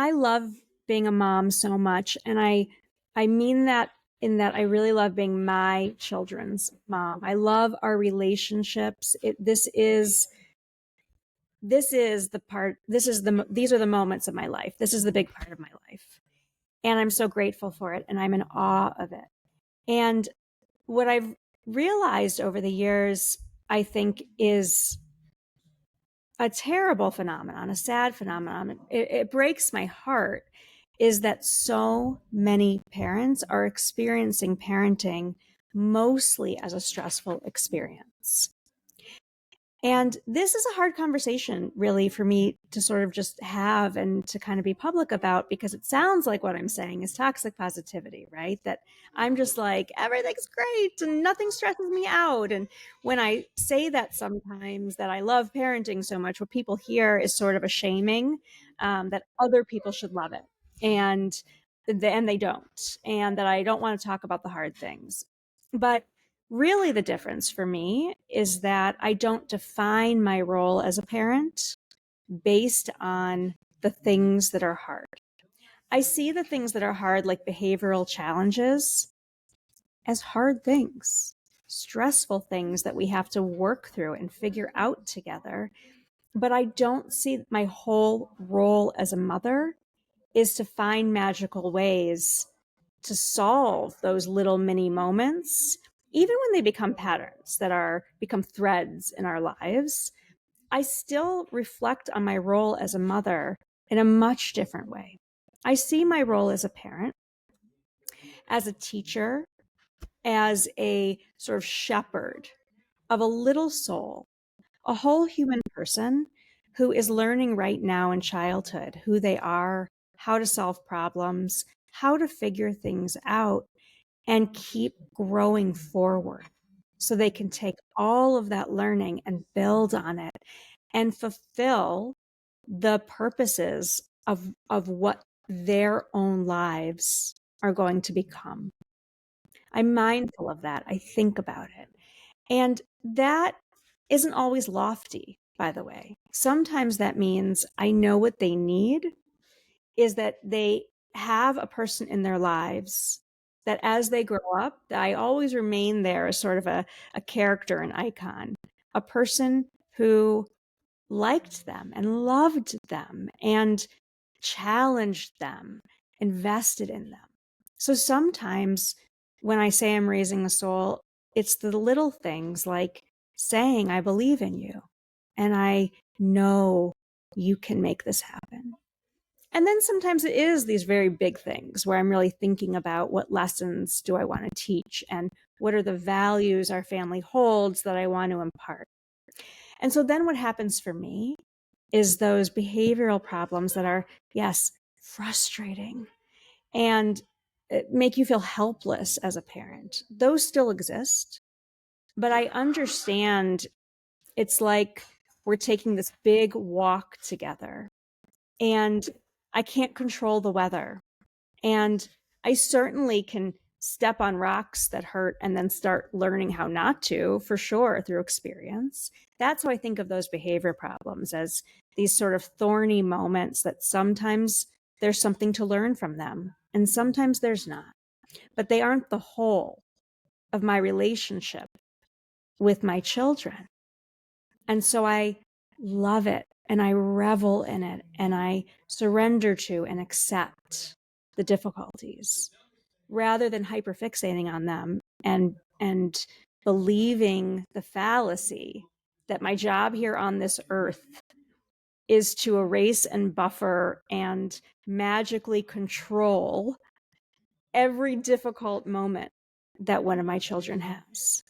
I love being a mom so much, and I mean that in that I really love being my children's mom. I love our relationships. This is the part, these are the moments of my life. This is the big part of my life. And I'm so grateful for it, and I'm in awe of it. And what I've realized over the years, I think, is a terrible phenomenon, a sad phenomenon. It breaks my heart is that so many parents are experiencing parenting mostly as a stressful experience. And this is a hard conversation, really, for me to sort of just have and to kind of be public about, because it sounds like what I'm saying is toxic positivity, right? That I'm just like, everything's great and nothing stresses me out. And when I say that sometimes that I love parenting so much, what people hear is sort of a shaming that other people should love it. And they don't. And that I don't want to talk about the hard things. But really, the difference for me is that I don't define my role as a parent based on the things that are hard. I see the things that are hard, like behavioral challenges, as hard things, stressful things that we have to work through and figure out together. But I don't see my whole role as a mother is to find magical ways to solve those little mini moments, even when they become patterns that are become threads in our lives. I still reflect on my role as a mother in a much different way. I see my role as a parent, as a teacher, as a sort of shepherd of a little soul, a whole human person who is learning right now in childhood who they are, how to solve problems, how to figure things out, and keep growing forward so they can take all of that learning and build on it and fulfill the purposes of what their own lives are going to become. I'm mindful of that. I think about it. And that isn't always lofty, by the way. Sometimes that means I know what they need is that they have a person in their lives that as they grow up, that I always remain there as sort of a character, an icon, a person who liked them and loved them and challenged them, invested in them. So sometimes when I say I'm raising a soul, it's the little things like saying, I believe in you and I know you can make this happen. And then sometimes it is these very big things where I'm really thinking about what lessons do I want to teach and what are the values our family holds that I want to impart. And so then what happens for me is those behavioral problems that are, yes, frustrating and make you feel helpless as a parent. Those still exist, but I understand it's like we're taking this big walk together and I can't control the weather. And I certainly can step on rocks that hurt and then start learning how not to, for sure, through experience. That's how I think of those behavior problems, as these sort of thorny moments that sometimes there's something to learn from them and sometimes there's not. But they aren't the whole of my relationship with my children. And so I love it and I revel in it and I surrender to and accept the difficulties rather than hyperfixating on them and believing the fallacy that my job here on this earth is to erase and buffer and magically control every difficult moment that one of my children has.